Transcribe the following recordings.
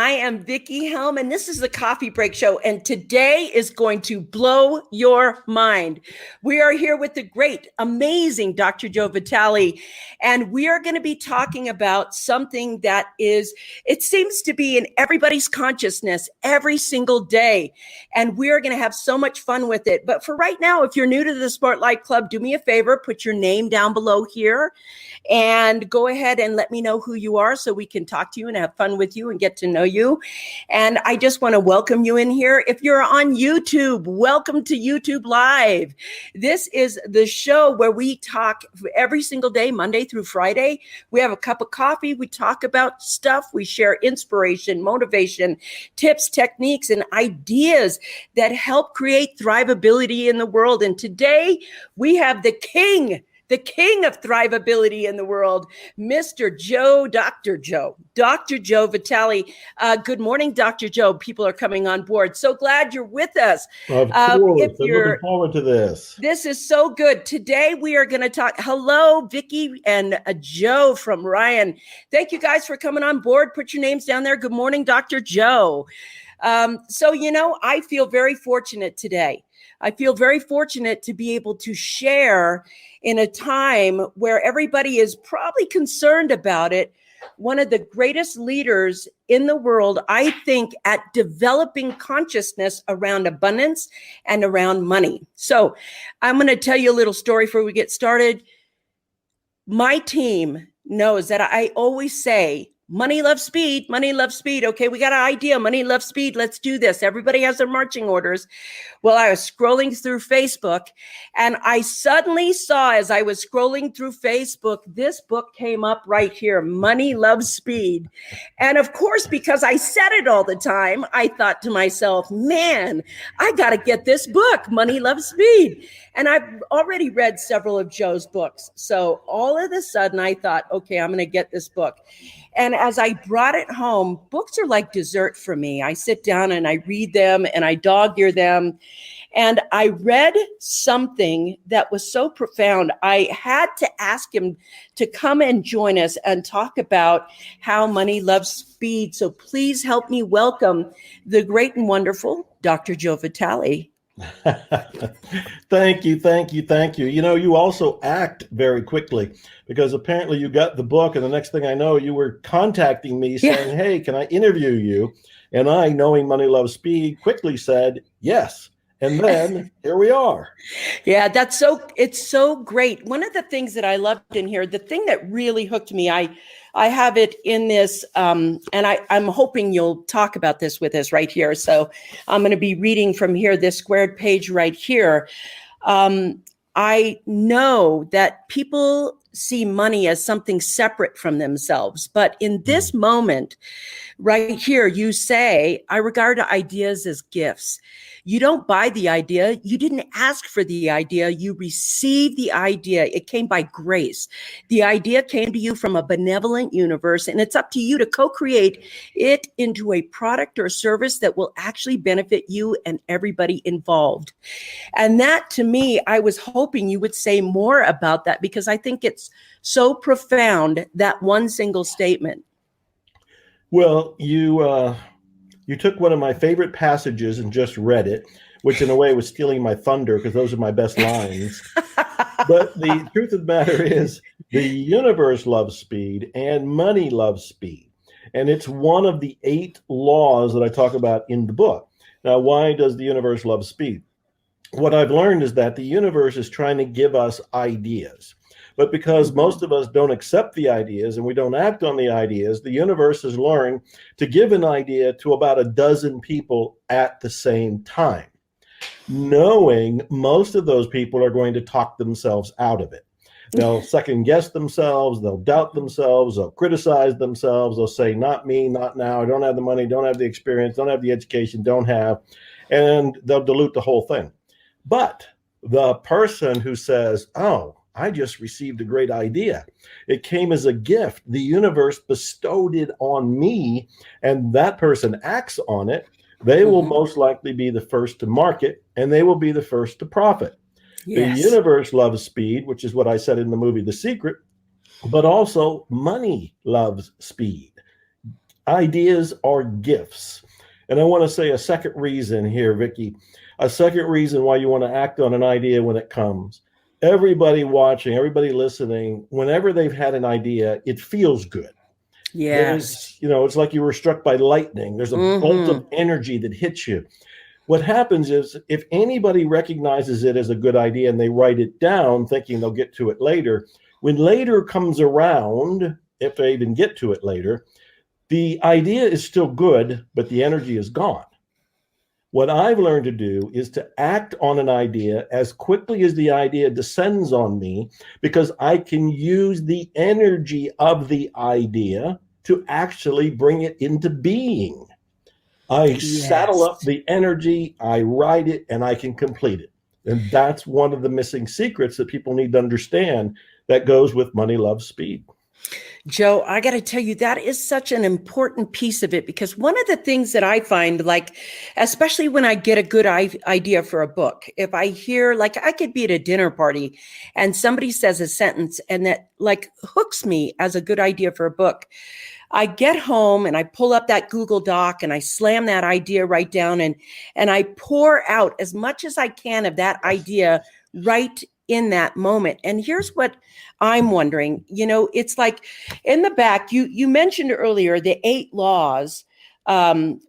I am Vicki Helm, and this is the Coffee Break Show. And today is going to blow your mind. We are here with the great, amazing Dr. Joe Vitale, and we are going to be talking about something that it seems to be in everybody's consciousness every single day. And we are going to have so much fun with it. But for right now, if you're new to the Spotlight Club, do me a favor, put your name down below here and go ahead and let me know who you are so we can talk to you and have fun with you and get to know you. And I just want to welcome you in here. If you're on YouTube, welcome to YouTube Live. This is the show where we talk every single day, Monday through Friday. We have a cup of coffee. We talk about stuff. We share inspiration, motivation, tips, techniques, and ideas that help create thrivability in the world. And today we have the king of thrivability in the world, Mr. Joe, Dr. Joe Vitale. Good morning, Dr. Joe. People are coming on board. So glad you're with us. Of course, I'm looking forward to this. This is so good. Today we are going to talk. Hello, Vicki and Joe from Ryan. Thank you guys for coming on board. Put your names down there. Good morning, Dr. Joe. I feel very fortunate today. I feel very fortunate to be able to share in a time where everybody is probably concerned about it. One of the greatest leaders in the world, I think, at developing consciousness around abundance and around money. So I'm going to tell you a little story before we get started. My team knows that I always say, money loves speed, money loves speed. Okay, we got an idea, money loves speed. Let's do this. Everybody has their marching orders. Well, I was scrolling through Facebook and I suddenly saw, as I was scrolling through Facebook, this book came up right here, Money Loves Speed. And of course, because I said it all the time, I thought to myself, man, I got to get this book, Money Loves Speed. And I've already read several of Joe's books. So all of a sudden I thought, okay, I'm going to get this book. And as I brought it home, books are like dessert for me. I sit down and I read them and I dog-ear them. And I read something that was so profound. I had to ask him to come and join us and talk about how money loves speed. So please help me welcome the great and wonderful Dr. Joe Vitale. Thank you. You know, you also act very quickly because apparently you got the book and the next thing I know, you were contacting me saying, hey, can I interview you? And I, knowing Money Loves Speed, quickly said, yes. And then here we are. Yeah, it's so great. One of the things that I loved in here, the thing that really hooked me, I have it in this, and I'm hoping you'll talk about this with us right here. So I'm going to be reading from here, this squared page right here. I know that people see money as something separate from themselves. But in this moment right here, you say, I regard ideas as gifts. You don't buy the idea. You didn't ask for the idea. You received the idea. It came by grace. The idea came to you from a benevolent universe, and it's up to you to co-create it into a product or service that will actually benefit you and everybody involved. And that, to me, I was hoping you would say more about that because I think it's so profound, that one single statement. Well, you took one of my favorite passages and just read it, which in a way was stealing my thunder because those are my best lines. But the truth of the matter is the universe loves speed and money loves speed. And it's one of the 8 laws that I talk about in the book. Now, why does the universe love speed? What I've learned is that the universe is trying to give us ideas. But because most of us don't accept the ideas and we don't act on the ideas, the universe has learned to give an idea to about a dozen people at the same time, knowing most of those people are going to talk themselves out of it. They'll second guess themselves, they'll doubt themselves, they'll criticize themselves, they'll say, not me, not now, I don't have the money, don't have the experience, don't have the education, don't have, and they'll dilute the whole thing. But the person who says, oh, I just received a great idea. It came as a gift. The universe bestowed it on me, and that person acts on it. They will most likely be the first to market, and they will be the first to profit. Yes. The universe loves speed, which is what I said in the movie The Secret, but also money loves speed. Ideas are gifts. And I want to say a second reason here, Vicki, a second reason why you want to act on an idea when it comes. Everybody watching, everybody listening, whenever they've had an idea, it feels good. Yes. It's like you were struck by lightning. There's a bolt of energy that hits you. What happens is if anybody recognizes it as a good idea and they write it down thinking they'll get to it later, when later comes around, if they even get to it later, the idea is still good, but the energy is gone. What I've learned to do is to act on an idea as quickly as the idea descends on me, because I can use the energy of the idea to actually bring it into being. I saddle up the energy, I ride it, and I can complete it. And that's one of the missing secrets that people need to understand that goes with money, love, speed. Joe, I got to tell you, that is such an important piece of it, because one of the things that I find, like, especially when I get a good idea for a book, if I hear, like, I could be at a dinner party and somebody says a sentence and that like hooks me as a good idea for a book, I get home and I pull up that Google Doc and I slam that idea right down and I pour out as much as I can of that idea right in that moment. And here's what I'm wondering, it's like in the back, you mentioned earlier the 8 laws,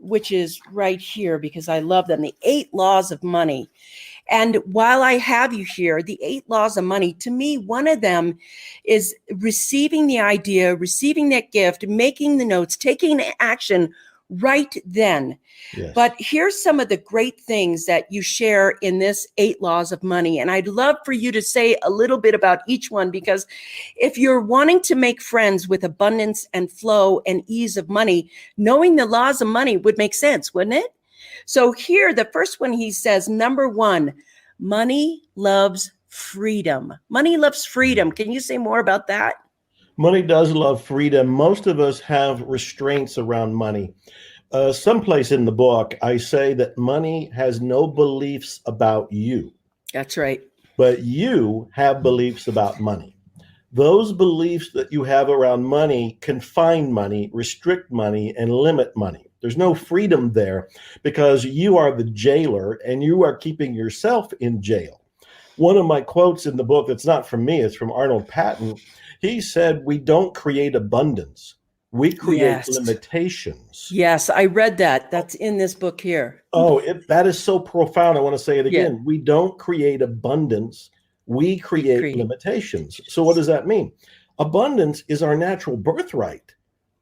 which is right here because I love them, the 8 laws of money. And while I have you here, the 8 laws of money, to me, one of them is receiving the idea, receiving that gift, making the notes, taking action right then. Yes. But here's some of the great things that you share in this 8 laws of money. And I'd love for you to say a little bit about each one, because if you're wanting to make friends with abundance and flow and ease of money, knowing the laws of money would make sense, wouldn't it? So here, the first one, he says, number 1, money loves freedom. Money loves freedom. Can you say more about that? Money does love freedom. Most of us have restraints around money. Someplace in the book, I say that money has no beliefs about you. That's right. But you have beliefs about money. Those beliefs that you have around money confine money, restrict money, and limit money. There's no freedom there because you are the jailer and you are keeping yourself in jail. One of my quotes in the book, it's not from me, it's from Arnold Patton. He said, we don't create abundance. We create limitations. Yes, I read that. That's in this book here. Oh, that is so profound. I want to say it again. Yeah. We don't create abundance. We create limitations. So what does that mean? Abundance is our natural birthright.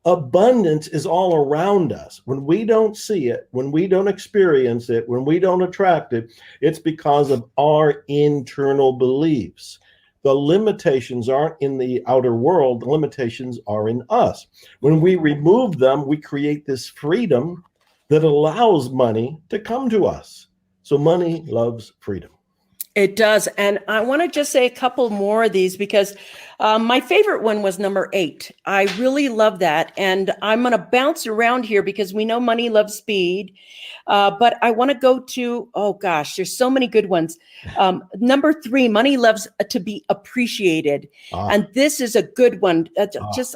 Abundance is all around us. When we don't see it, when we don't experience it, when we don't attract it, it's because of our internal beliefs. The limitations aren't in the outer world. The limitations are in us. When we remove them, we create this freedom that allows money to come to us. So money loves freedom. It does. And I want to just say a couple more of these because my favorite one was number 8. I really love that. And I'm going to bounce around here because we know money loves speed. But I want to go to, oh gosh, there's so many good ones. Number 3, money loves to be appreciated. And this is a good one.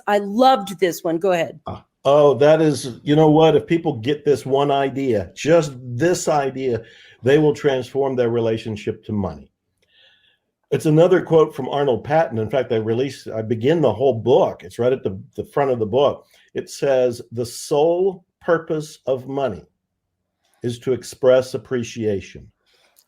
I loved this one. Go ahead. Oh, that is, you know what? If people get this one idea, just this idea, they will transform their relationship to money. It's another quote from Arnold Patton. In fact, I begin the whole book. It's right at the front of the book. It says, the sole purpose of money is to express appreciation.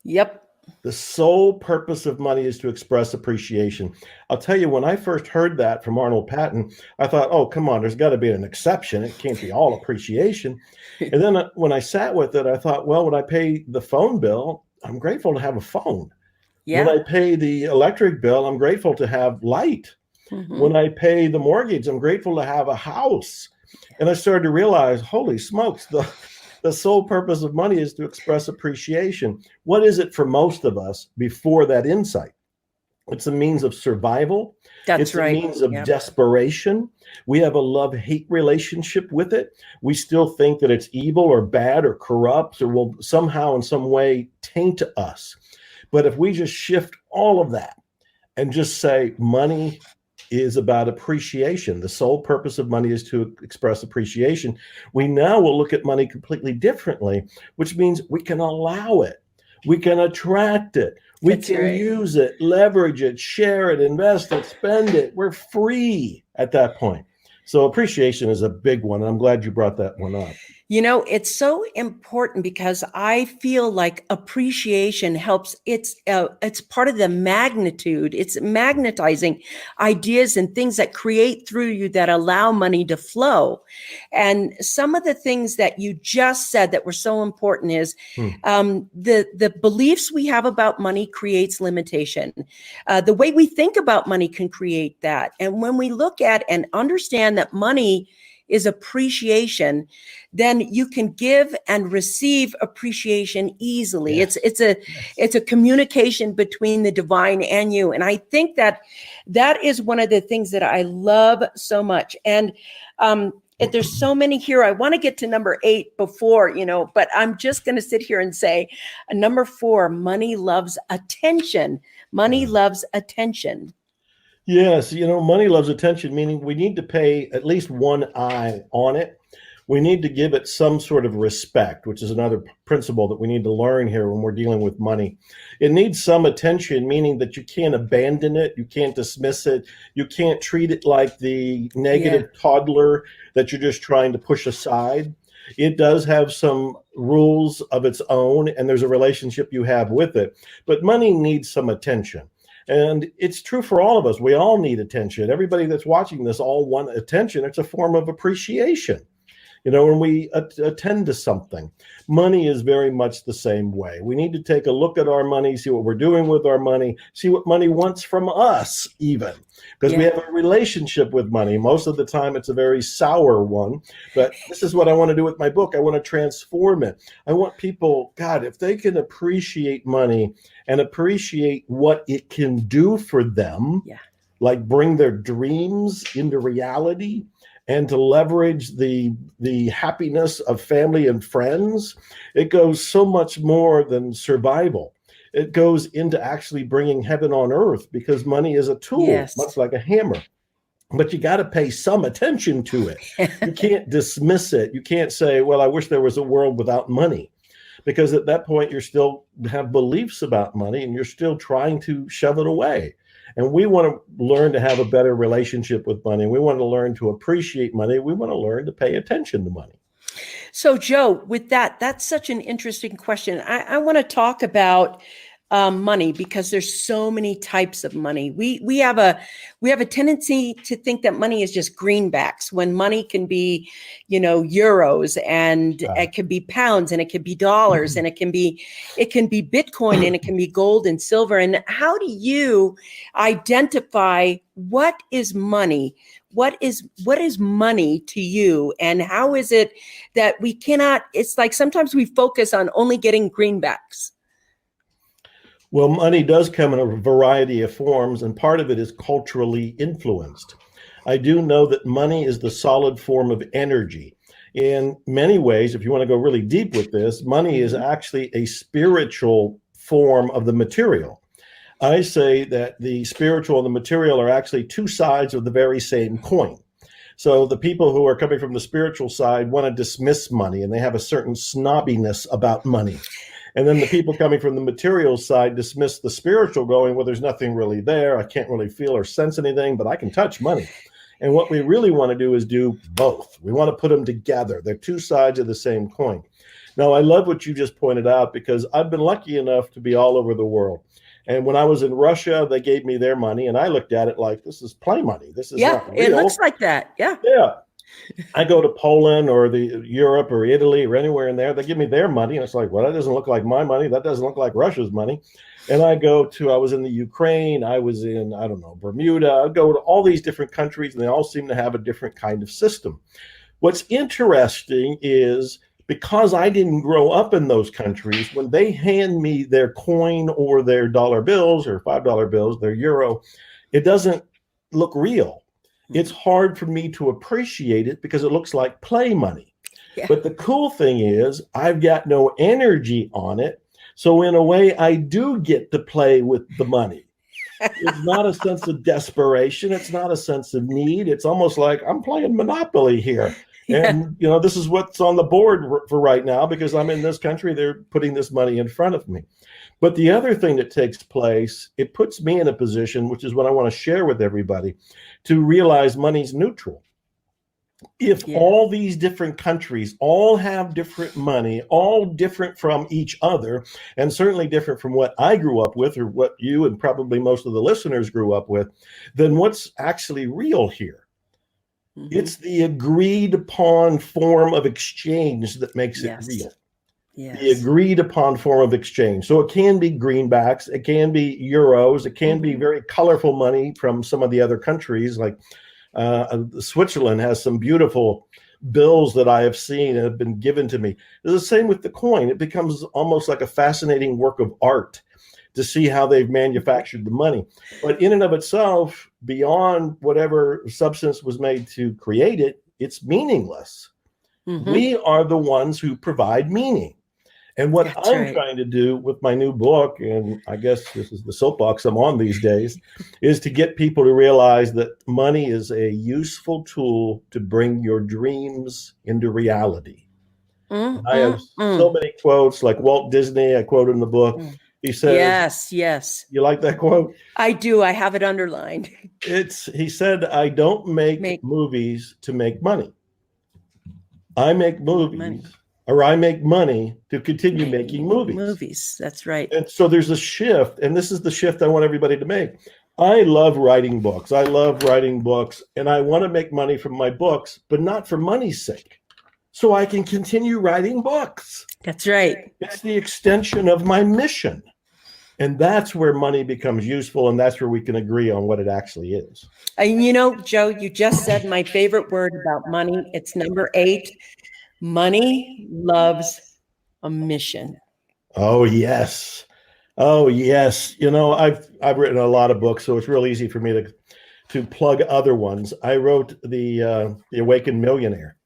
Yep. The sole purpose of money is to express appreciation. I'll tell you, when I first heard that from Arnold Patton, I thought, oh, come on, there's got to be an exception. It can't be all appreciation. And then when I sat with it, I thought, well, when I pay the phone bill, I'm grateful to have a phone. Yeah. When I pay the electric bill, I'm grateful to have light. Mm-hmm. When I pay the mortgage, I'm grateful to have a house. And I started to realize, holy smokes, the sole purpose of money is to express appreciation. What is it for most of us before that insight? It's a means of survival. It's right. A means of desperation. We have a love-hate relationship with it. We still think that it's evil or bad or corrupt or will somehow in some way taint us. But if we just shift all of that and just say money is about appreciation. The sole purpose of money is to express appreciation. We now will look at money completely differently, which means we can allow it. We can attract it. We That's can right. use it, leverage it, share it, invest it, spend it. We're free at that point. So appreciation is a big one. And I'm glad you brought that one up. You know, it's so important because I feel like appreciation helps. It's part of the magnitude. It's magnetizing ideas and things that create through you that allow money to flow. And some of the things that you just said that were so important is the beliefs we have about money creates limitation. The way we think about money can create that. And when we look at and understand that money is appreciation, then you can give and receive appreciation easily. Yes. It's a communication between the divine and you. And I think that is one of the things that I love so much. And there's so many here. I want to get to number 8 before, but I'm just going to sit here and say number 4, money loves attention. Money loves attention. Yes, money loves attention, meaning we need to pay at least one eye on it. We need to give it some sort of respect, which is another principle that we need to learn here when we're dealing with money. It needs some attention, meaning that you can't abandon it, you can't dismiss it, you can't treat it like the negative toddler that you're just trying to push aside. It does have some rules of its own, and there's a relationship you have with it. But money needs some attention. And it's true for all of us. We all need attention. Everybody that's watching this all want attention. It's a form of appreciation. When we attend to something, money is very much the same way. We need to take a look at our money, see what we're doing with our money, see what money wants from us even, because we have a relationship with money. Most of the time, it's a very sour one, but this is what I want to do with my book. I want to transform it. I want people, God, if they can appreciate money and appreciate what it can do for them, like bring their dreams into reality, and to leverage the happiness of family and friends, it goes so much more than survival. It goes into actually bringing heaven on earth, because money is a tool, much like a hammer. But you got to pay some attention to it. You can't dismiss it. You can't say, well, I wish there was a world without money. Because at that point, you still have beliefs about money and you're still trying to shove it away. And we want to learn to have a better relationship with money. We want to learn to appreciate money. We want to learn to pay attention to money. So, Joe, with that's such an interesting question. I want to talk about money, because there's so many types of money. We have a tendency to think that money is just greenbacks, when money can be, euros, and it can be pounds, and it can be dollars, and it can be Bitcoin, and it can be gold and silver. And how do you identify what is money? What is money to you? And how is it that we cannot, it's like sometimes we focus on only getting greenbacks. Well, money does come in a variety of forms, and part of it is culturally influenced. I do know that money is the solid form of energy. In many ways, if you want to go really deep with this, money is actually a spiritual form of the material. I say that the spiritual and the material are actually two sides of the very same coin. So the people who are coming from the spiritual side want to dismiss money, and they have a certain snobbiness about money. And then the people coming from the material side dismiss the spiritual, going, well, there's nothing really there. I can't really feel or sense anything, but I can touch money. And what we really want to do is do both. We want to put them together. They're two sides of the same coin. Now, I love what you just pointed out, because I've been lucky enough to be all over the world. And when I was in Russia, they gave me their money, and I looked at it like, this is play money. This is not real. It looks like that. Yeah. I go to Poland or Europe or Italy or anywhere in there, they give me their money. And it's like, well, that doesn't look like my money. That doesn't look like Russia's money. And I was in the Ukraine, I was in, Bermuda. I go to all these different countries, and they all seem to have a different kind of system. What's interesting is, because I didn't grow up in those countries, when they hand me their coin or their dollar bills or $5 bills, their euro, it doesn't look real. It's hard for me to appreciate it because it looks like play money. Yeah. But the cool thing is, I've got no energy on it. So in a way, I do get to play with the money. It's not a sense of desperation. It's not a sense of need. It's almost like I'm playing Monopoly here. Yeah. And, this is what's on the board for right now because I'm in this country. They're putting this money in front of me. But the other thing that takes place, it puts me in a position, which is what I want to share with everybody, to realize money's neutral. If all these different countries all have different money, all different from each other, and certainly different from what I grew up with or what you and probably most of the listeners grew up with, then what's actually real here? Mm-hmm. It's the agreed upon form of exchange that makes it real. Yes. The agreed upon form of exchange. So it can be greenbacks, it can be euros, it can be very colorful money from some of the other countries like Switzerland has some beautiful bills that I have seen and have been given to me. It's the same with the coin. It becomes almost like a fascinating work of art to see how they've manufactured the money. But in and of itself, beyond whatever substance was made to create it, it's meaningless. Mm-hmm. We are the ones who provide meaning. And what I'm trying to do with my new book, and I guess this is the soapbox I'm on these days, is to get people to realize that money is a useful tool to bring your dreams into reality. I have so many quotes, like Walt Disney, I quote in the book. He says, yes. You like that quote? I do. I have it underlined. He said, I don't make movies to make money. I make movies. Or I make money to continue making movies. That's right. And so there's a shift, and this is the shift I want everybody to make. I love writing books. And I want to make money from my books, but not for money's sake. So I can continue writing books. That's right. It's the extension of my mission. And that's where money becomes useful, and that's where we can agree on what it actually is. And Joe, you just said my favorite word about money. It's number 8. Money loves a mission. Oh, yes. I've written a lot of books, so it's real easy for me to plug other ones. I wrote the Awakened Millionaire.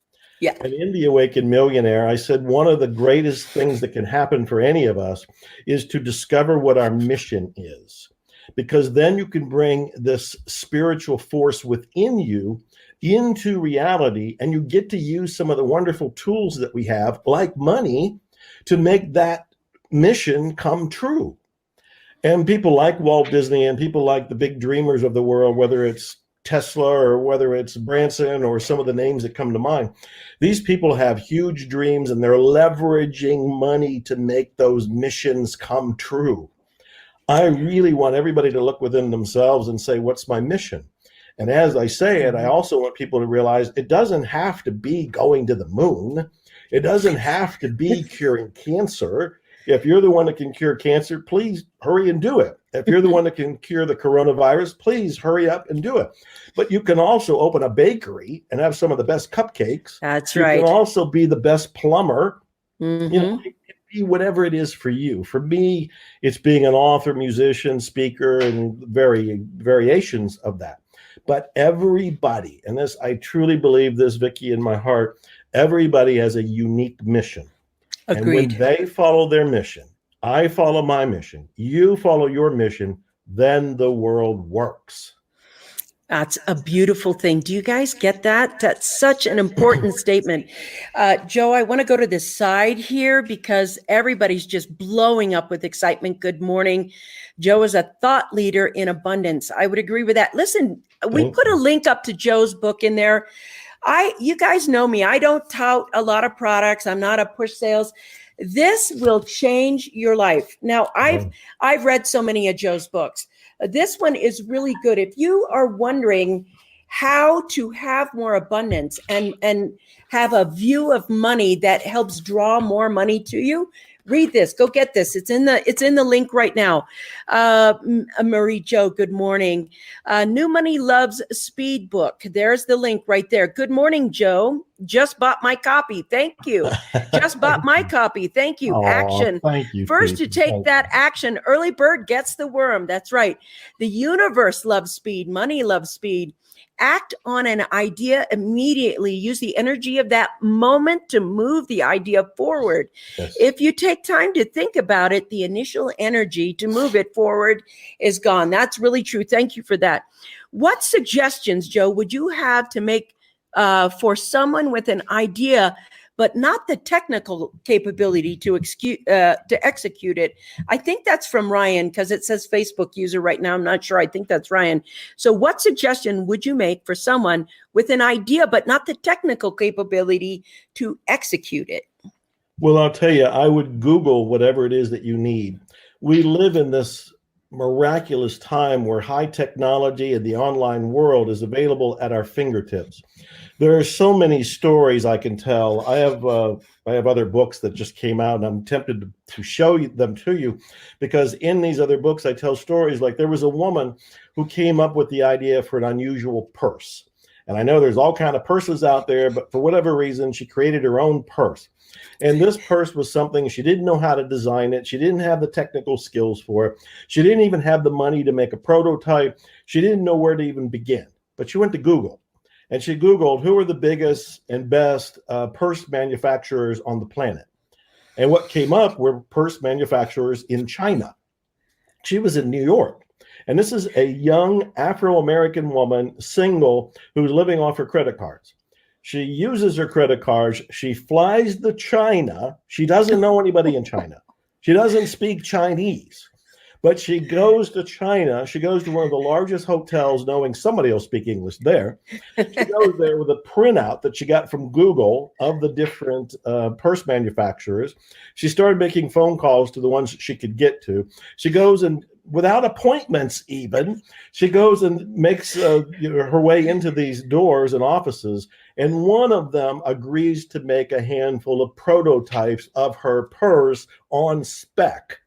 Yeah. And in the Awakened Millionaire, I said one of the greatest things that can happen for any of us is to discover what our mission is. Because then you can bring this spiritual force within you into reality, and you get to use some of the wonderful tools that we have, like money, to make that mission come true. And people like Walt Disney and people like the big dreamers of the world, whether it's Tesla or whether it's Branson or some of the names that come to mind, these people have huge dreams and they're leveraging money to make those missions come true. I really want everybody to look within themselves and say, what's my mission? And as I say it, I also want people to realize it doesn't have to be going to the moon. It doesn't have to be curing cancer. If you're the one that can cure cancer, please hurry and do it. If you're the one that can cure the coronavirus, please hurry up and do it. But you can also open a bakery and have some of the best cupcakes. That's right. You can also be the best plumber. Mm-hmm. It can be whatever it is for you. For me, it's being an author, musician, speaker, and variations of that. But everybody, and this, I truly believe this, Vicki, in my heart, everybody has a unique mission. Agreed. And when they follow their mission, I follow my mission, you follow your mission, then the world works. That's a beautiful thing. Do you guys get that? That's such an important statement. Joe, I want to go to this side here because everybody's just blowing up with excitement. Good morning. Joe is a thought leader in abundance. I would agree with that. Listen, we put a link up to Joe's book in there. You guys know me. I don't tout a lot of products. I'm not a push sales. This will change your life. Now, I've read so many of Joe's books. This one is really good. If you are wondering how to have more abundance and have a view of money that helps draw more money to you, read this. Go get this. It's in the link right now. Marie Jo, good morning. New Money Loves Speed book. There's the link right there. Good morning, Joe. just bought my copy. Thank you. Just bought my copy. Thank you. Oh, Action. thank you. First Pete. to take that action. Early bird gets the worm. That's right. The universe loves speed. Money loves speed. Act on an idea immediately. Use the energy of that moment to move the idea forward. Yes. If you take time to think about it, the initial energy to move it forward is gone. That's really true. Thank you for that. What suggestions, Joe, would you have to make for someone with an idea, but not the technical capability to execute it? I think that's from Ryan, because it says Facebook user right now. I'm not sure. I think that's Ryan. So what suggestion would you make for someone with an idea, but not the technical capability to execute it? Well, I'll tell you, I would Google whatever it is that you need. We live in this miraculous time where high technology and the online world is available at our fingertips. There are so many stories I can tell. I have other books that just came out, and I'm tempted to show them to you, because in these other books I tell stories like there was a woman who came up with the idea for an unusual purse. And I know there's all kind of purses out there, but for whatever reason, she created her own purse. And this purse was something she didn't know how to design it. She didn't have the technical skills for it. She didn't even have the money to make a prototype. She didn't know where to even begin. But she went to Google, and she Googled who are the biggest and best purse manufacturers on the planet. And what came up were purse manufacturers in China. She was in New York. And this is a young Afro-American woman, single, who's living off her credit cards. She uses her credit cards. She flies to China. She doesn't know anybody in China. She doesn't speak Chinese, but she goes to China. She goes to one of the largest hotels, knowing somebody will speak English there. She goes there with a printout that she got from Google of the different purse manufacturers. She started making phone calls to the ones she could get to. She goes and, without appointments even, she goes and makes her way into these doors and offices, and one of them agrees to make a handful of prototypes of her purse on spec.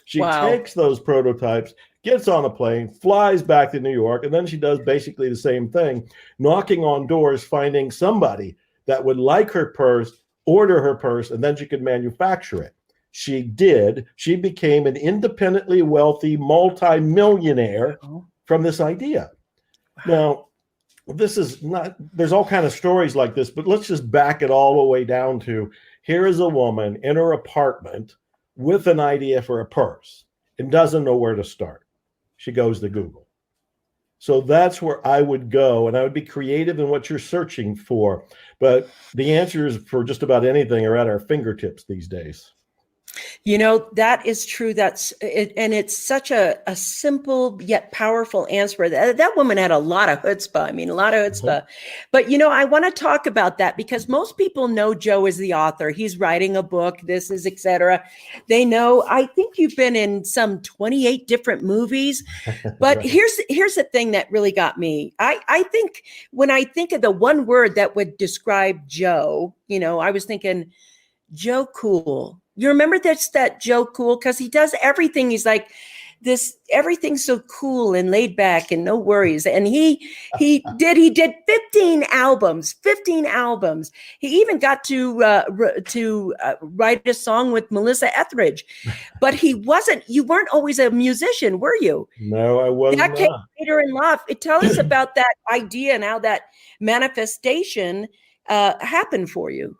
She takes those prototypes, gets on a plane, flies back to New York, and then she does basically the same thing, knocking on doors, finding somebody that would like her purse, order her purse, and then she could manufacture it. She did. She became an independently wealthy multi-millionaire from this idea. Now, this is not, there's all kind of stories like this, but let's just back it all the way down to, here is a woman in her apartment with an idea for a purse and doesn't know where to start. She goes to Google. So that's where I would go, and I would be creative in what you're searching for. But the answers for just about anything are at our fingertips these days. You know, that is true. That's it, and it's such a simple yet powerful answer. That woman had a lot of chutzpah. I mean, a lot of chutzpah. Mm-hmm. But, you know, I want to talk about that because most people know Joe is the author. He's writing a book, this is, etc. They know, I think you've been in some 28 different movies. But right. here's the thing that really got me. I think when I think of the one word that would describe Joe, you know, I was thinking Joe Cool. You remember that Joe Cool? Because he does everything. He's like this, everything's so cool and laid back and no worries. And he did 15 albums. He even got to write a song with Melissa Etheridge. But you weren't always a musician, were you? No, I wasn't. That came later in life. Tell us about that idea and how that manifestation happened for you.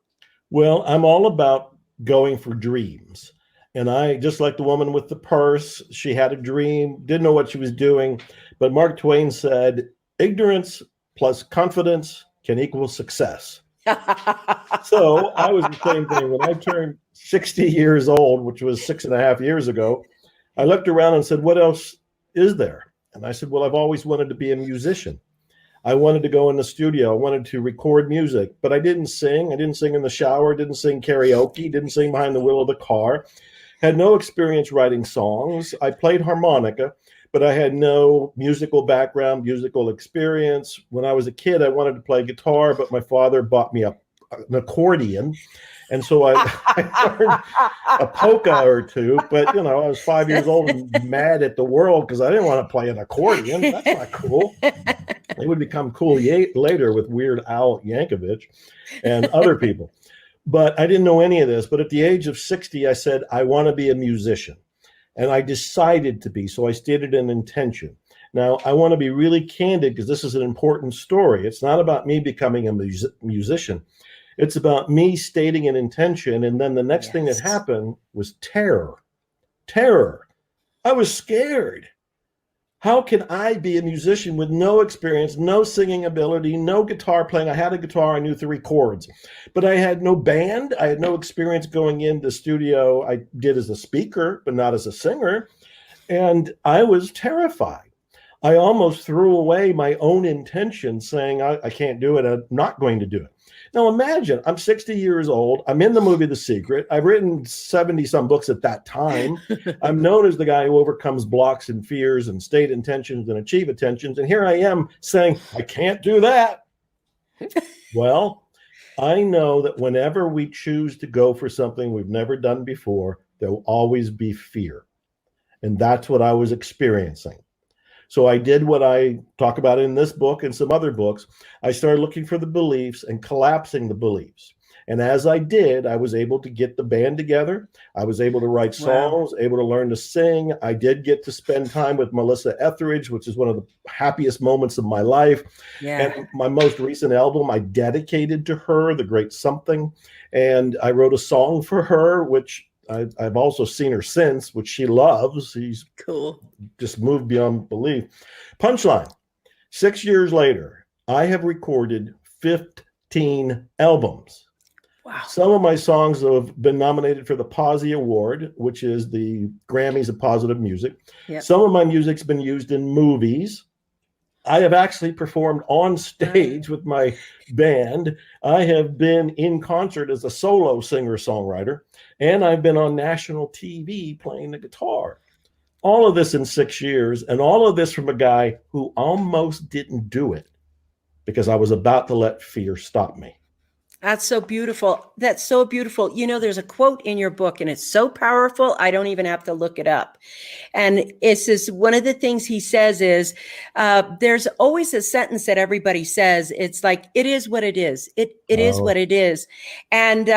Well, I'm all about going for dreams. And I, just like the woman with the purse, she had a dream, didn't know what she was doing. But Mark Twain said, ignorance plus confidence can equal success. So I was the same thing. When I turned 60 years old, which was 6.5 years ago, I looked around and said, what else is there? And I said, well, I've always wanted to be a musician. I wanted to go in the studio. I wanted to record music, but I didn't sing. I didn't sing in the shower, didn't sing karaoke, didn't sing behind the wheel of the car. Had no experience writing songs. I played harmonica, but I had no musical background, musical experience. When I was a kid, I wanted to play guitar, but my father bought me an accordion. And so I learned a polka or two, but, you know, I was 5 years old and mad at the world because I didn't want to play an accordion. That's not cool. It would become cool later with Weird Al Yankovic and other people. But I didn't know any of this. But at the age of 60, I said, I want to be a musician. And I decided to be. So I stated an intention. Now, I want to be really candid because this is an important story. It's not about me becoming a musician. It's about me stating an intention. And then the next thing that happened was terror. Terror. I was scared. How can I be a musician with no experience, no singing ability, no guitar playing? I had a guitar, I knew 3 chords, but I had no band. I had no experience going into the studio. I did as a speaker, but not as a singer. And I was terrified. I almost threw away my own intention saying, I can't do it. I'm not going to do it. Now imagine, I'm 60 years old. I'm in the movie The Secret. I've written 70 some books at that time. I'm known as the guy who overcomes blocks and fears and state intentions and achieve intentions. And here I am saying, I can't do that. Well, I know that whenever we choose to go for something we've never done before, there will always be fear. And that's what I was experiencing. So I did what I talk about in this book and some other books. I started looking for the beliefs and collapsing the beliefs. And as I did, I was able to get the band together. I was able to write songs, able to learn to sing. I did get to spend time with Melissa Etheridge, which is one of the happiest moments of my life. Yeah. And my most recent album, I dedicated to her, The Great Something. And I wrote a song for her, which I've also seen her since, which she loves. She's cool, just moved beyond belief. Punchline, 6 years later, I have recorded 15 albums. Wow. Some of my songs have been nominated for the Posy Award, which is the Grammys of positive music. Yep. Some of my music's been used in movies. I have actually performed on stage with my band. I have been in concert as a solo singer-songwriter, and I've been on national TV playing the guitar. All of this in 6 years, and all of this from a guy who almost didn't do it because I was about to let fear stop me. That's so beautiful. That's so beautiful. You know, there's a quote in your book and it's so powerful. I don't even have to look it up. And it's just one of the things he says is, there's always a sentence that everybody says. It's like, it is what it is. It is what it is. And,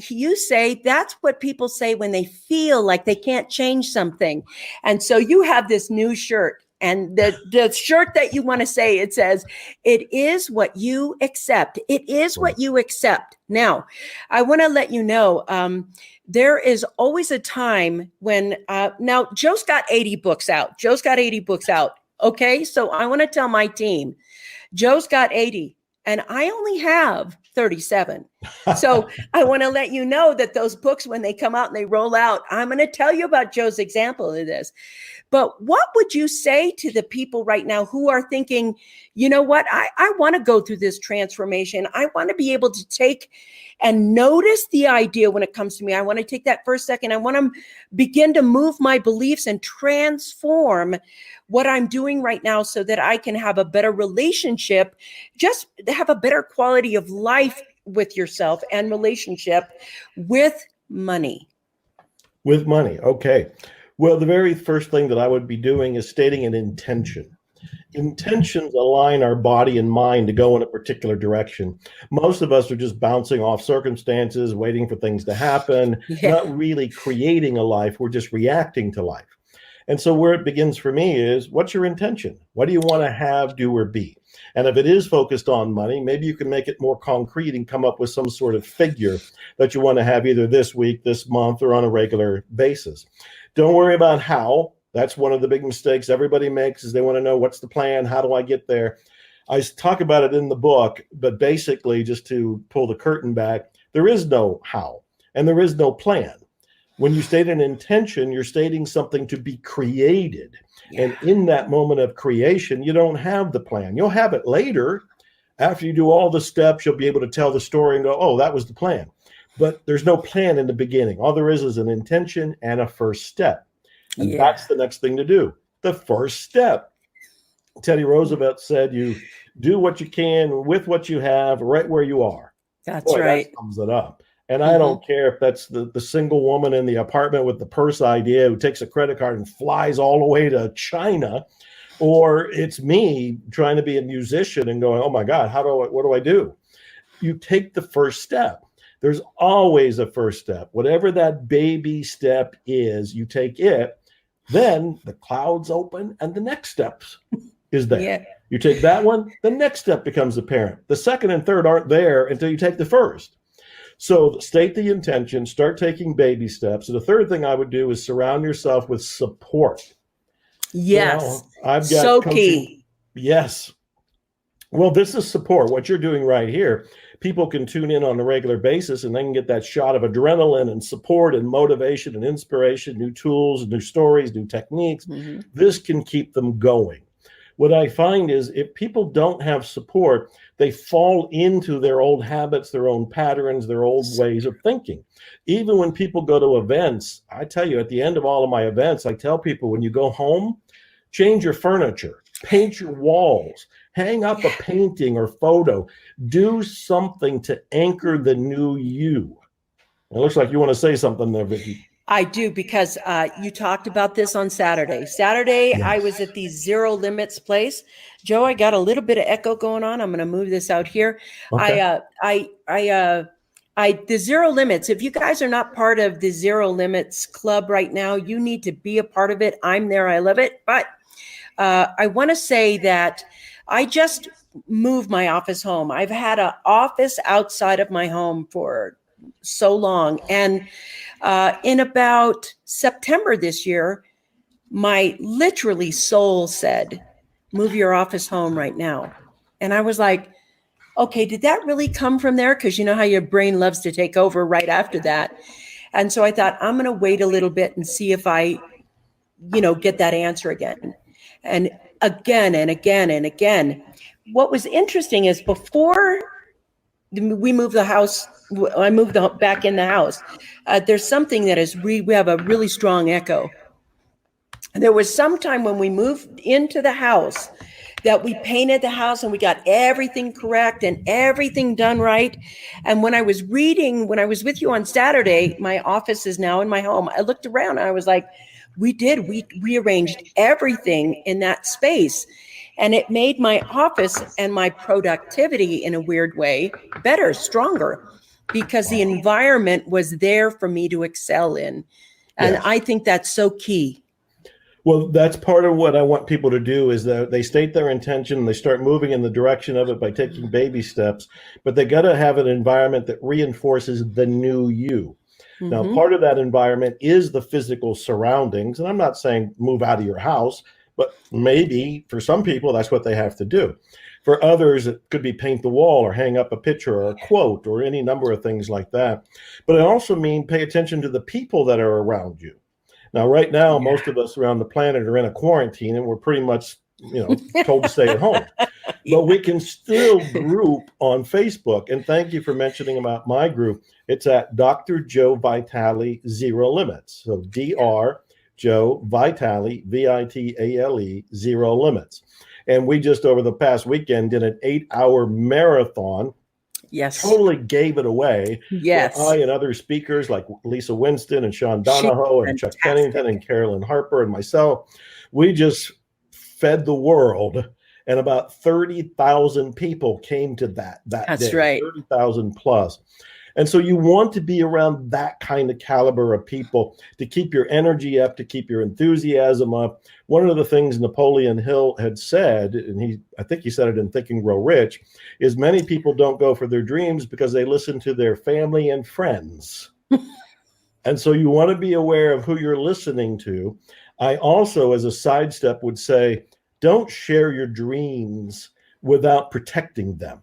you say that's what people say when they feel like they can't change something. And so you have this new shirt. And the shirt that you want to say, it says, it is what you accept. It is what you accept. Now, I want to let you know, there is always a time when, now Joe's got 80 books out. Joe's got 80 books out. Okay. So I want to tell my team, Joe's got 80 and I only have 37. So I want to let you know that those books, when they come out and they roll out, I'm going to tell you about Joe's example of this. But what would you say to the people right now who are thinking, you know what, I want to go through this transformation. I want to be able to take and notice the idea when it comes to me. I want to take that first second. I want to begin to move my beliefs and transform what I'm doing right now so that I can have a better relationship, just have a better quality of life with yourself and relationship with money. With money. Okay. Well, the very first thing that I would be doing is stating an intention. Intentions align our body and mind to go in a particular direction. Most of us are just bouncing off circumstances, waiting for things to happen, not really creating a life. We're just reacting to life. And so where it begins for me is, what's your intention? What do you want to have, do, or be? And if it is focused on money, maybe you can make it more concrete and come up with some sort of figure that you want to have either this week, this month, or on a regular basis. Don't worry about how. That's one of the big mistakes everybody makes, is they want to know, what's the plan? How do I get there? I talk about it in the book, but basically, just to pull the curtain back, there is no how and there is no plan. When you state an intention, you're stating something to be created. Yeah. And in that moment of creation, you don't have the plan. You'll have it later. After you do all the steps, you'll be able to tell the story and go, oh, that was the plan. But there's no plan in the beginning. All there is an intention and a first step. And that's the next thing to do. The first step. Teddy Roosevelt said, you do what you can with what you have right where you are. That's right. That sums it up. And I don't care if that's the single woman in the apartment with the purse idea who takes a credit card and flies all the way to China, Or it's me trying to be a musician and going, oh my God, what do I do? You take the first step. There's always a first step. Whatever that baby step is, you take it, then the clouds open and the next steps is there. Yeah. You take that one, the next step becomes apparent. The second and third aren't there until you take the first. So state the intention, start taking baby steps. And the third thing I would do is surround yourself with support. Yes. I've got so coaching. Key. Yes. Well, this is support. What you're doing right here, people can tune in on a regular basis and they can get that shot of adrenaline and support and motivation and inspiration, new tools, new stories, new techniques. Mm-hmm. This can keep them going. What I find is if people don't have support, they fall into their old habits, their own patterns, their old ways of thinking. Even when people go to events, I tell you, at the end of all of my events, I tell people when you go home, change your furniture, paint your walls, hang up a painting or photo, do something to anchor the new you. It looks like you want to say something there, Vicki. I do, because you talked about this on Saturday. Yes. I was at the Zero Limits place. Joe, I got a little bit of echo going on. I'm going to move this out here. Okay. The Zero Limits, if you guys are not part of the Zero Limits Club right now, you need to be a part of it. I'm there. I love it. But I want to say that I just moved my office home. I've had an office outside of my home for so long. And in about September this year, my literally soul said, move your office home right now. And I was like, okay, did that really come from there? Because you know how your brain loves to take over right after that. And so I thought, I'm going to wait a little bit and see if I, get that answer again. And again and again and again. What was interesting is before we moved the house, I moved back in the house, there's something that is, we have a really strong echo. There was some time when we moved into the house that we painted the house and we got everything correct and everything done right. And when I was with you on Saturday, my office is now in my home. I looked around and I was like, we rearranged everything in that space. And it made my office and my productivity in a weird way better, stronger, because the environment was there for me to excel in. And yes. I think that's so key. Well, that's part of what I want people to do is that they state their intention and they start moving in the direction of it by taking baby steps, but they got to have an environment that reinforces the new you. Mm-hmm. Now, part of that environment is the physical surroundings. And I'm not saying move out of your house, but maybe for some people, that's what they have to do. For others, it could be paint the wall or hang up a picture or a quote or any number of things like that. But I also mean pay attention to the people that are around you. Now, right now, most of us around the planet are in a quarantine and we're pretty much, told to stay at home. But we can still group on Facebook. And thank you for mentioning about my group. It's at Dr. Joe Vitale Zero Limits. So Dr. Joe Vitale, Vitale, Zero Limits. And we just over the past weekend did an 8-hour marathon. Yes. Totally gave it away. Yes. I and other speakers like Lisa Winston and Sean Donahoe and Chuck Pennington and Carolyn Harper and myself, we just fed the world. And about 30,000 people came to that That's day. Right. 30,000 plus. And so you want to be around that kind of caliber of people to keep your energy up, to keep your enthusiasm up. One of the things Napoleon Hill had said, and I think he said it in Think and Grow Rich, is many people don't go for their dreams because they listen to their family and friends. And so you want to be aware of who you're listening to. I also, as a sidestep, would say, don't share your dreams without protecting them.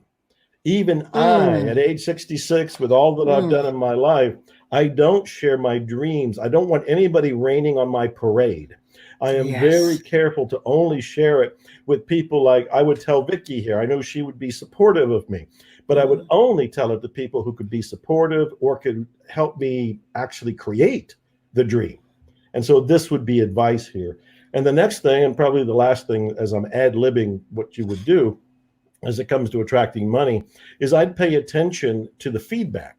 Even I, at age 66, with all that I've done in my life, I don't share my dreams. I don't want anybody raining on my parade. I am very careful to only share it with people like I would tell Vicki here. I know she would be supportive of me, but I would only tell it to people who could be supportive or could help me actually create the dream. And so this would be advice here. And the next thing, and probably the last thing, as I'm ad-libbing what you would do, as it comes to attracting money, is I'd pay attention to the feedback.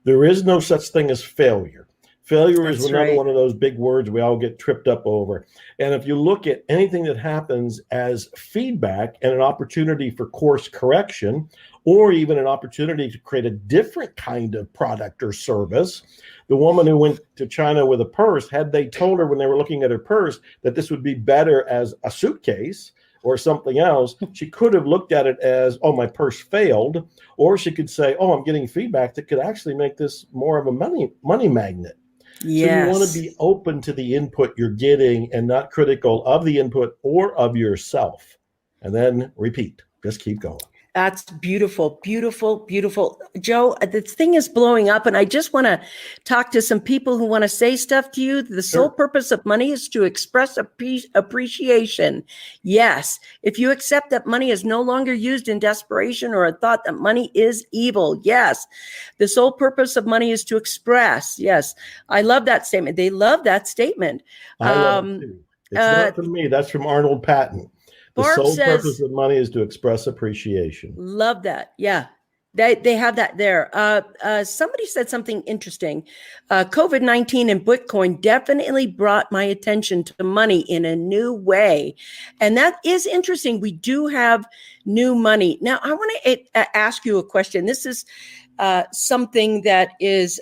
There is no such thing as failure. Failure is That's another right. one of those big words we all get tripped up over. And if you look at anything that happens as feedback and an opportunity for course correction, or even an opportunity to create a different kind of product or service, the woman who went to China with a purse, had they told her when they were looking at her purse that this would be better as a suitcase or something else, she could have looked at it as, oh, my purse failed. Or she could say, oh, I'm getting feedback that could actually make this more of a money magnet. So you want to Yes. be open to the input you're getting and not critical of the input or of yourself. And then repeat, just keep going. That's beautiful, beautiful, beautiful. Joe, this thing is blowing up, and I just want to talk to some people who want to say stuff to you. The sole Sure. purpose of money is to express appreciation. Yes, if you accept that money is no longer used in desperation or a thought that money is evil. Yes, the sole purpose of money is to express. Yes, I love that statement. They love that statement. I love it too. It's not from me. That's from Arnold Patton. The Barb sole purpose says, of money is to express appreciation. love that. Yeah. They have that there. Somebody said something interesting. COVID-19 and Bitcoin definitely brought my attention to money in a new way. And that is interesting. We do have new money. Now, I want to ask you a question. This is something that is,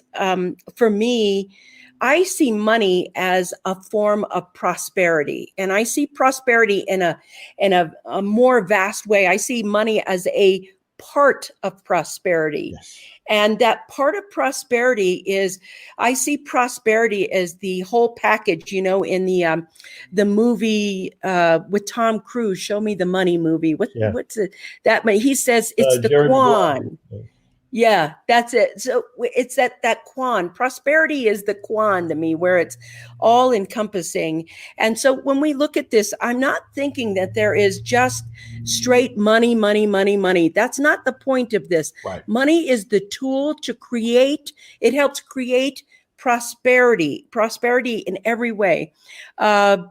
for me, I see money as a form of prosperity, and I see prosperity in a more vast way. I see money as a part of prosperity. Yes. And that part of prosperity is, I see prosperity as the whole package, you know, in the movie with Tom Cruise, Show Me the Money movie. Yeah. What's it? That he says it's the Jerry Quan. Maguire. Yeah, that's it. So it's that quan. Prosperity is the quan to me, where it's all encompassing. And so when we look at this, I'm not thinking that there is just straight money, money, money, money. That's not the point of this. Right. Money is the tool to create. It helps create prosperity in every way.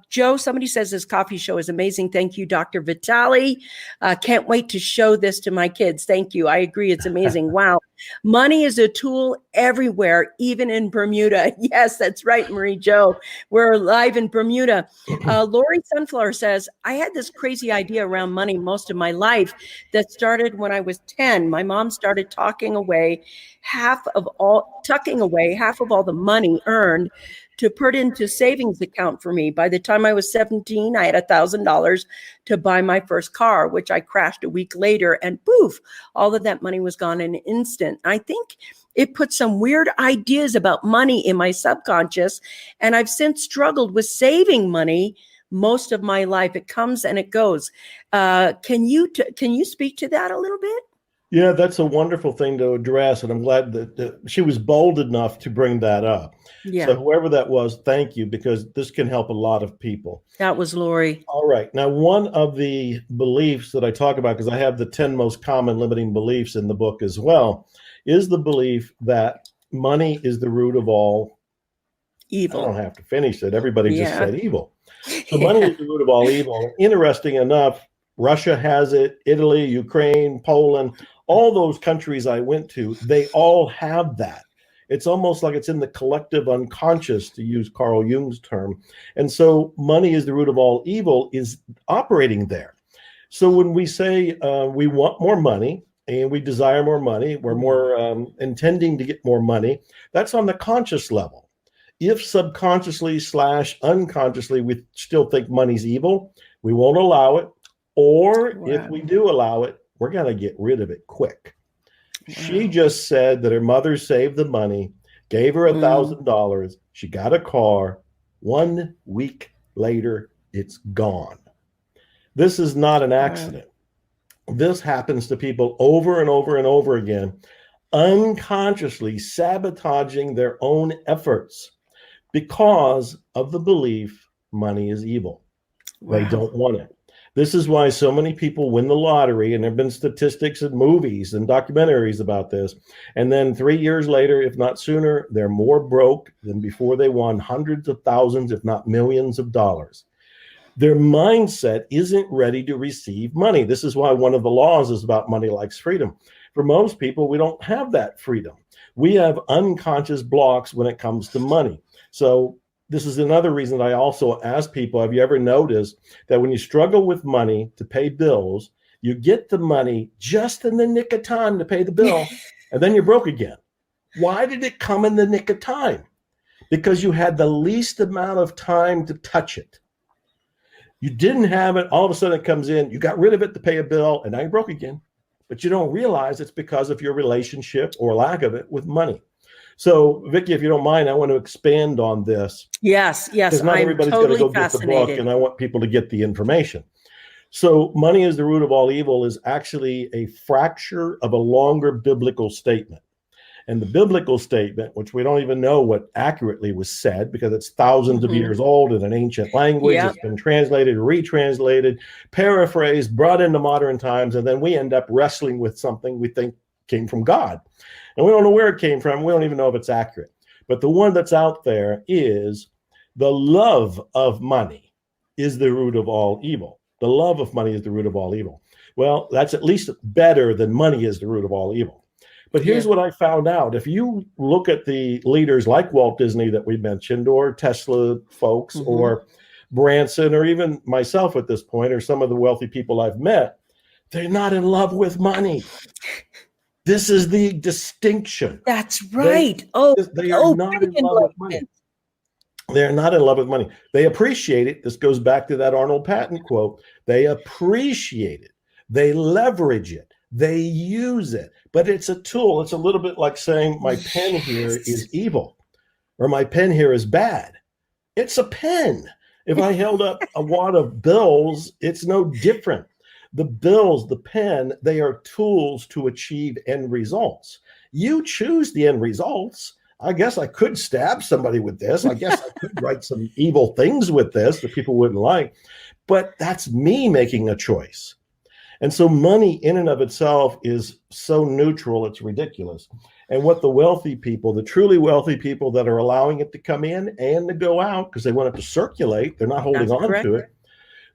Joe, somebody says this coffee show is amazing. Thank you, Dr. Vitale. Can't wait to show this to my kids. Thank you. I agree. It's amazing. Wow. Money is a tool everywhere, even in Bermuda. Yes, that's right, Marie Jo. We're live in Bermuda. Lori Sunflower says, I had this crazy idea around money most of my life that started when I was 10. My mom started tucking away half of all the money earned to put into savings account for me. By the time I was 17, I had $1,000 to buy my first car, which I crashed a week later, and poof, all of that money was gone in an instant. I think it put some weird ideas about money in my subconscious, and I've since struggled with saving money most of my life. It comes and it goes. Can you speak to that a little bit? Yeah, that's a wonderful thing to address, and I'm glad that she was bold enough to bring that up. Yeah. So whoever that was, thank you, because this can help a lot of people. That was Lori. All right. Now, one of the beliefs that I talk about, because I have the 10 most common limiting beliefs in the book as well, is the belief that money is the root of all evil. I don't have to finish it. Everybody just said evil. So Yeah. money is the root of all evil. Interesting enough, Russia has it, Italy, Ukraine, Poland, all those countries I went to, they all have that. It's almost like it's in the collective unconscious, to use Carl Jung's term. And so money is the root of all evil is operating there. So when we say we want more money and we desire more money, we're more intending to get more money, that's on the conscious level. If subconsciously / unconsciously we still think money's evil, we won't allow it. Or if we do allow it, we're going to get rid of it quick. Wow. She just said that her mother saved the money, gave her $1,000. She got a car. 1 week later, it's gone. This is not an accident. This happens to people over and over and over again, unconsciously sabotaging their own efforts because of the belief money is evil. Wow. They don't want it. This is why so many people win the lottery, and there have been statistics and movies and documentaries about this. And then 3 years later, if not sooner, they're more broke than before they won hundreds of thousands, if not millions of dollars. Their mindset isn't ready to receive money. This is why one of the laws is about money likes freedom. For most people, we don't have that freedom. We have unconscious blocks when it comes to money. So this is another reason I also ask people, have you ever noticed that when you struggle with money to pay bills, you get the money just in the nick of time to pay the bill, and then you're broke again? Why did it come in the nick of time? Because you had the least amount of time to touch it. You didn't have it. All of a sudden it comes in. You got rid of it to pay a bill, and now you're broke again. But you don't realize it's because of your relationship or lack of it with money. So, Vicki, if you don't mind, I want to expand on this. Yes, because not everybody's totally going to go get the book, and I want people to get the information. So, money is the root of all evil is actually a fracture of a longer biblical statement. And the biblical statement, which we don't even know what accurately was said because it's thousands of years old in an ancient language, it's been translated, retranslated, paraphrased, brought into modern times, and then we end up wrestling with something we think came from God. And we don't know where it came from. We don't even know if it's accurate. But the one that's out there is the love of money is the root of all evil. The love of money is the root of all evil. Well, that's at least better than money is the root of all evil. But here's what I found out. If you look at the leaders like Walt Disney that we mentioned, or Tesla folks, or Branson, or even myself at this point, or some of the wealthy people I've met, they're not in love with money. This is the distinction. That's right. They are not in love with money. They're not in love with money. They appreciate it. This goes back to that Arnold Patton quote. They appreciate it. They leverage it. They use it. But it's a tool. It's a little bit like saying my pen here is evil or my pen here is bad. It's a pen. If I held up a wad of bills, it's no different. The bills, the pen, they are tools to achieve end results. You choose the end results. I guess I could stab somebody with this. I guess I could write some evil things with this that people wouldn't like. But that's me making a choice. And so money in and of itself is so neutral, it's ridiculous. And what the wealthy people, the truly wealthy people that are allowing it to come in and to go out because they want it to circulate, they're not holding on to it.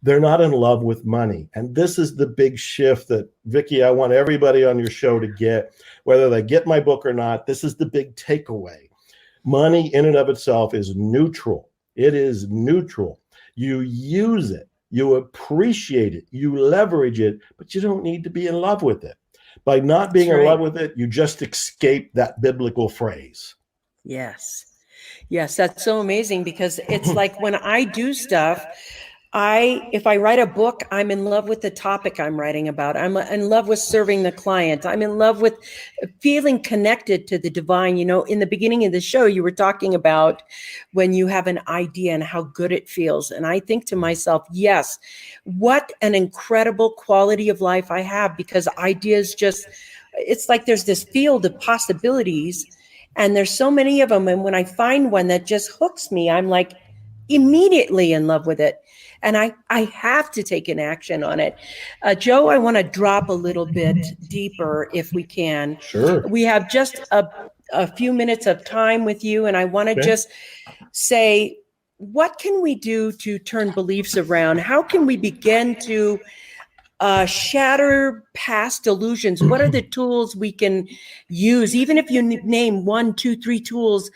They're not in love with money. And this is the big shift that, Vicki, I want everybody on your show to get, whether they get my book or not. This is the big takeaway. Money in and of itself is neutral. It is neutral. You use it. You appreciate it. You leverage it, but you don't need to be in love with it. By not being in love with it, you just escape that biblical phrase. Yes. Yes, that's so amazing because it's like when I do stuff, if I write a book, I'm in love with the topic I'm writing about. I'm in love with serving the client. I'm in love with feeling connected to the divine. You know, in the beginning of the show, you were talking about when you have an idea and how good it feels. And I think to myself, yes, what an incredible quality of life I have because ideas just, it's like there's this field of possibilities and there's so many of them. And when I find one that just hooks me, I'm like immediately in love with it. And I have to take an action on it. Joe, I want to drop a little bit deeper if we can. Sure. We have just a few minutes of time with you. And I want to just say, what can we do to turn beliefs around? How can we begin to shatter past illusions? What are the tools we can use? Even if you name 1, 2, 3 tools,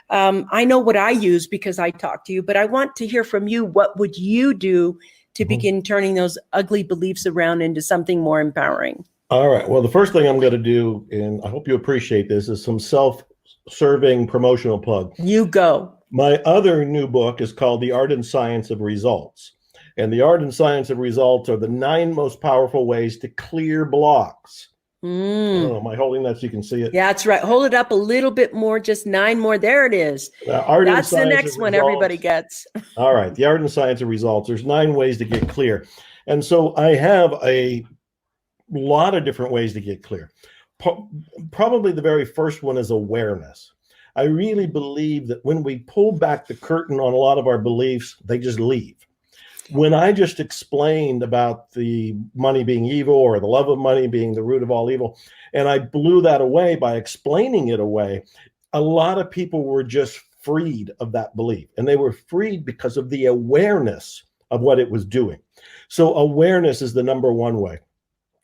I know what I use because I talk to you, but I want to hear from you. What would you do to begin turning those ugly beliefs around into something more empowering? All right. Well, the first thing I'm going to do, and I hope you appreciate this, is some self-serving promotional plug. You go. My other new book is called The Art and Science of Results. And the art and science of results are the 9 most powerful ways to clear blocks. Oh, am I holding that so you can see it? Yeah, that's right. Hold it up a little bit more, just 9 more. There it is. That's the next one everybody gets. All right. The art and science of results. There's 9 ways to get clear. And so I have a lot of different ways to get clear. Probably the very first one is awareness. I really believe that when we pull back the curtain on a lot of our beliefs, they just leave. When I just explained about the money being evil or the love of money being the root of all evil, and I blew that away by explaining it away, a lot of people were just freed of that belief. And they were freed because of the awareness of what it was doing. So awareness is the number one way.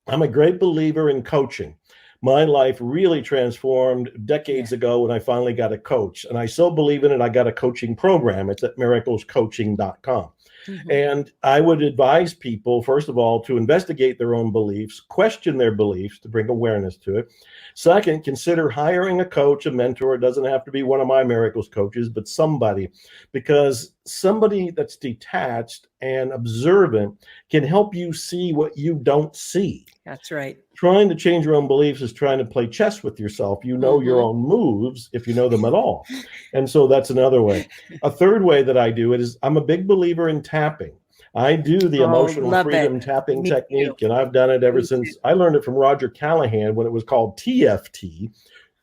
I'm a great believer in coaching, My life really transformed decades ago when I finally got a coach. And I so believe in it, I got a coaching program. It's at miraclescoaching.com. And I would advise people, first of all, to investigate their own beliefs, question their beliefs to bring awareness to it. Second, consider hiring a coach, a mentor. It doesn't have to be one of my Miracles coaches, but somebody, because somebody that's detached and observant can help you see what you don't see. That's right. Trying to change your own beliefs is trying to play chess with yourself. You know your own moves if you know them at all. And so that's another way. A third way that I do it is I'm a big believer in tapping. I do the emotional freedom tapping technique, and I've done it ever since I learned it from Roger Callahan when it was called TFT,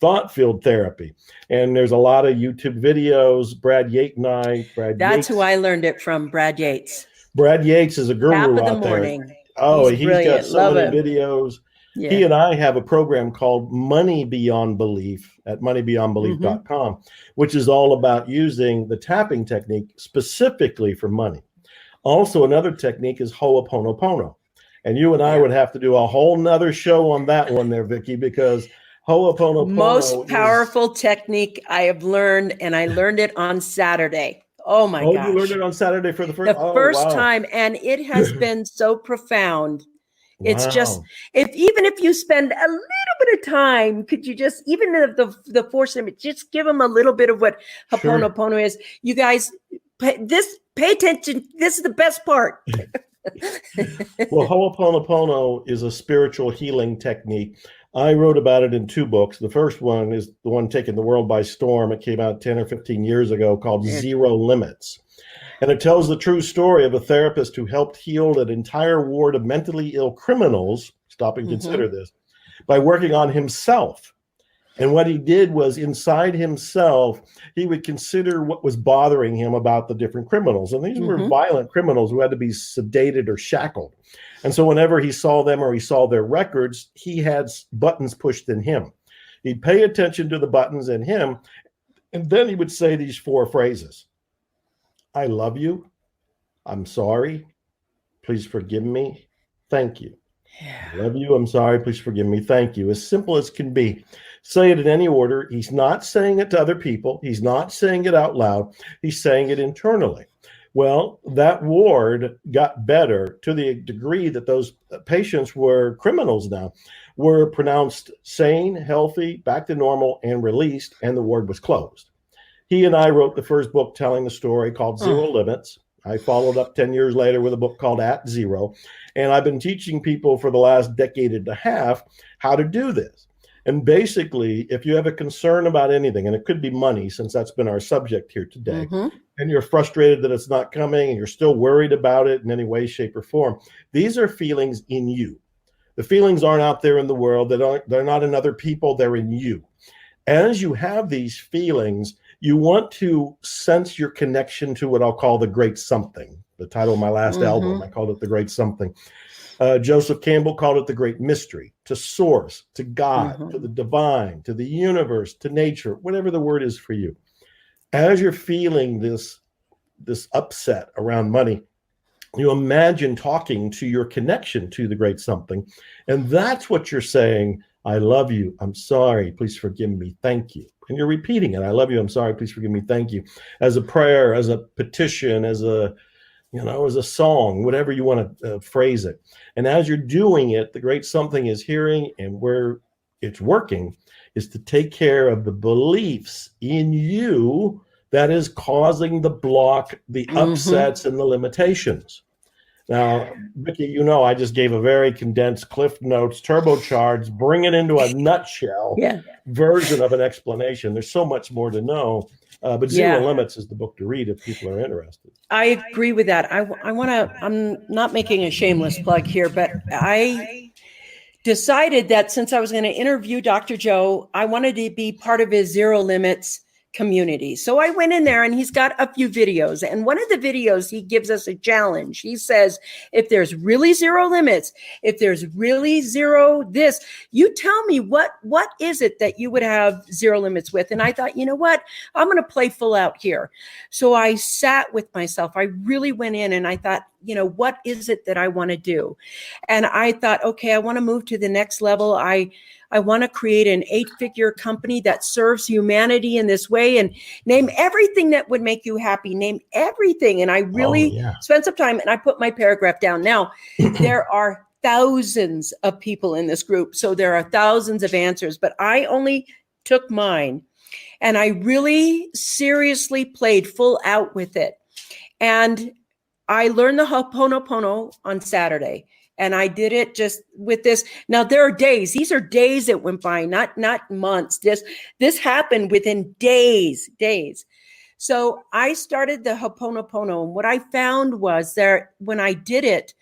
thought field therapy. And there's a lot of YouTube videos. Brad Yates and I. That's who I learned it from, Brad Yates. Brad Yates is a guru out there. Oh, he's got so many videos. Yeah. He and I have a program called Money Beyond Belief at moneybeyondbelief.com, which is all about using the tapping technique specifically for money. Also, another technique is Ho'oponopono. And you and I would have to do a whole nother show on that one there, Vicki, because Ho'oponopono most powerful technique I have learned, and I learned it on Saturday. Oh my gosh. You learned it on Saturday for the first time, and it has been so profound. It's just, even if you spend a little bit of time, could you just, even the force limit, just give them a little bit of what Ho'oponopono is. You guys, pay attention. This is the best part. Well, Ho'oponopono is a spiritual healing technique. I wrote about it in 2 books. The first one is the one taking the world by storm. It came out 10 or 15 years ago, called Zero Limits. And it tells the true story of a therapist who helped heal an entire ward of mentally ill criminals, stop and consider this, by working on himself. And what he did was, inside himself, he would consider what was bothering him about the different criminals. And these were violent criminals who had to be sedated or shackled. And so whenever he saw them or he saw their records, he had buttons pushed in him. He'd pay attention to the buttons in him, and then he would say these 4 phrases. I love you. I'm sorry. Please forgive me. Thank you. I love you. I'm sorry. Please forgive me. Thank you. As simple as can be. Say it in any order. He's not saying it to other people. He's not saying it out loud. He's saying it internally. Well, that ward got better to the degree that those patients were criminals now, were pronounced sane, healthy, back to normal, and released, and the ward was closed. He and I wrote the first book telling the story called Zero Limits. I followed up 10 years later with a book called At Zero. And I've been teaching people for the last decade and a half how to do this. And basically, if you have a concern about anything, and it could be money, since that's been our subject here today, and you're frustrated that it's not coming, and you're still worried about it in any way, shape, or form, these are feelings in you. The feelings aren't out there in the world. They're not in other people. They're in you. As you have these feelings, you want to sense your connection to what I'll call the great something. The title of my last album, I called it The Great Something. Joseph Campbell called it the great mystery, to source, to God, to the divine, to the universe, to nature, whatever the word is for you. As you're feeling this upset around money, you imagine talking to your connection to the great something. And that's what you're saying. I love you. I'm sorry. Please forgive me. Thank you. And you're repeating it. I love you. I'm sorry. Please forgive me. Thank you. As a prayer, as a petition, as a song, whatever you want to phrase it. And as you're doing it, the great something is hearing, and where it's working is to take care of the beliefs in you that is causing the block, the upsets, and the limitations. Now, Vicki, I just gave a very condensed Cliff Notes, turbocharged, bring it into a nutshell version of an explanation. There's so much more to know. But Zero Limits is the book to read if people are interested. I agree with that. I'm not making a shameless plug here, but I decided that since I was going to interview Dr. Joe, I wanted to be part of his Zero Limits community. So I went in there, and he's got a few videos. And one of the videos, he gives us a challenge. He says, if there's really zero limits, if there's really zero this, you tell me what is it that you would have zero limits with? And I thought, you know what? I'm going to play full out here. So I sat with myself. I really went in, and I thought, what is it that I want to do? And I thought, okay, I want to move to the next level. I want to create an 8-figure company that serves humanity in this way, and name everything that would make you happy. Name everything. And I really spent some time, and I put my paragraph down. Now, there are thousands of people in this group, so there are thousands of answers, but I only took mine, and I really seriously played full out with it. And I learned the Ho'oponopono on Saturday, and I did it just with this. Now, there are days. These are days that went by, not months. This happened within days. So I started the Ho'oponopono, and what I found was that when I did it,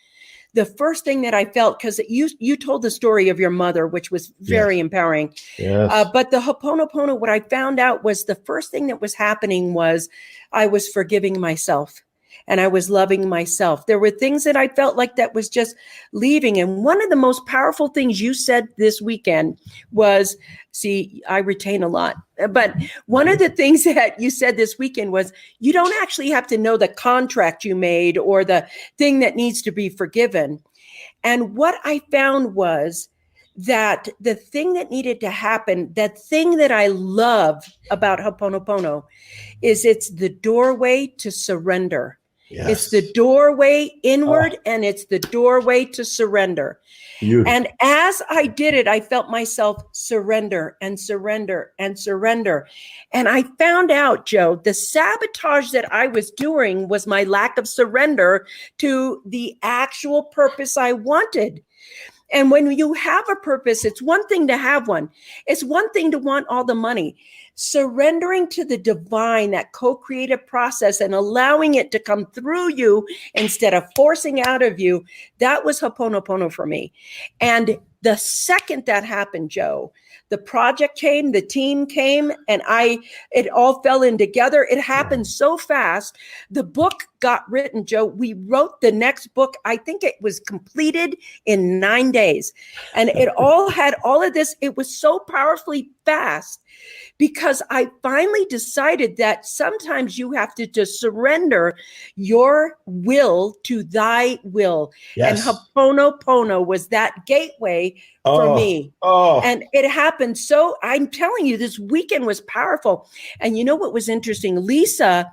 the first thing that I felt, because you told the story of your mother, which was very empowering. Yes. But the Ho'oponopono, what I found out was the first thing that was happening was I was forgiving myself. And I was loving myself. There were things that I felt like that was just leaving. And one of the most powerful things you said this weekend was, see, I retain a lot, but one of the things that you said this weekend was, you don't actually have to know the contract you made or the thing that needs to be forgiven. And what I found was that the thing that needed to happen, that thing that I love about Ho'oponopono, is it's the doorway to surrender. Yes. It's the doorway inward, and it's the doorway to surrender. Beautiful. And as I did it, I felt myself surrender and surrender and surrender. And I found out, Joe, the sabotage that I was doing was my lack of surrender to the actual purpose I wanted. And when you have a purpose, it's one thing to have one. It's one thing to want all the money. Surrendering to the divine, that co-creative process, and allowing it to come through you instead of forcing out of you, that was Ho'oponopono for me. And the second that happened, Joe, the project came, the team came, and it all fell in together. It happened so fast. The book got written, Joe. We wrote the next book. I think it was completed in 9 days. And it all had all of this. It was so powerfully fast because I finally decided that sometimes you have to just surrender your will to thy will. Yes. And Ho'oponopono was that gateway for me. And it happened. So I'm telling you, this weekend was powerful. And you know what was interesting? Lisa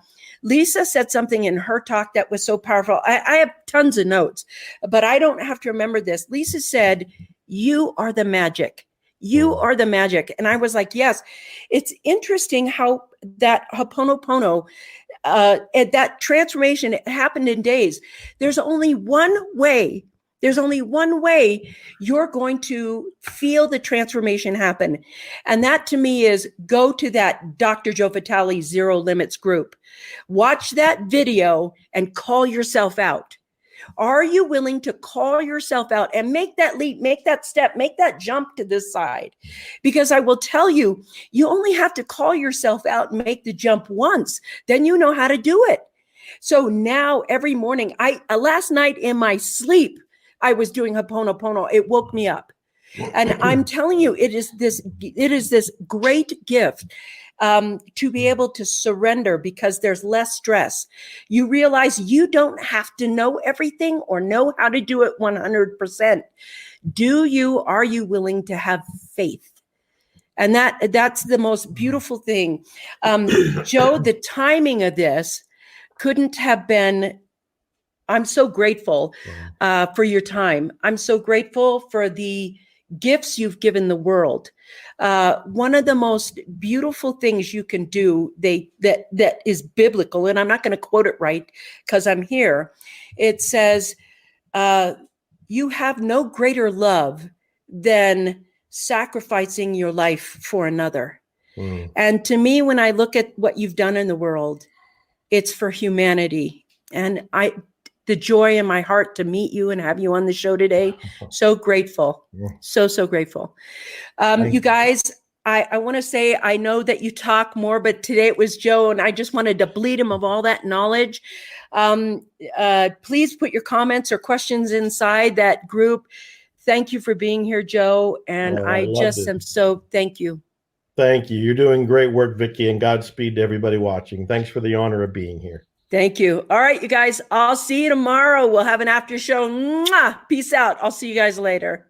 said something in her talk that was so powerful. I have tons of notes, but I don't have to remember this. Lisa said, "You are the magic. You are the magic." And I was like, yes. It's interesting how that Ho'oponopono, that transformation, it happened in days. There's only one way you're going to feel the transformation happen. And that to me is go to that Dr. Joe Vitale Zero Limits group. Watch that video and call yourself out. Are you willing to call yourself out and make that leap, make that step, make that jump to this side? Because I will tell you, you only have to call yourself out and make the jump once. Then you know how to do it. So now every morning, last night in my sleep, I was doing Ho'oponopono. It woke me up. And I'm telling you, it is this great gift. To be able to surrender because there's less stress. You realize you don't have to know everything or know how to do it 100%. Are you willing to have faith? And that's the most beautiful thing. Joe, the timing of this couldn't have been. I'm so grateful for your time. I'm so grateful for the gifts you've given the world. One of the most beautiful things you can do that is biblical, and I'm not going to quote it right because I'm here. It says, you have no greater love than sacrificing your life for another. And to me, when I look at what you've done in the world, it's for humanity. And the joy in my heart to meet you and have you on the show today. So grateful. So grateful. You guys, I want to say, I know that you talk more, but today it was Joe, and I just wanted to bleed him of all that knowledge. Please put your comments or questions inside that group. Thank you for being here, Joe. And I just am so, thank you. Thank you. You're doing great work, Vicki, and Godspeed to everybody watching. Thanks for the honor of being here. Thank you. All right, you guys, I'll see you tomorrow. We'll have an after show. Mwah! Peace out. I'll see you guys later.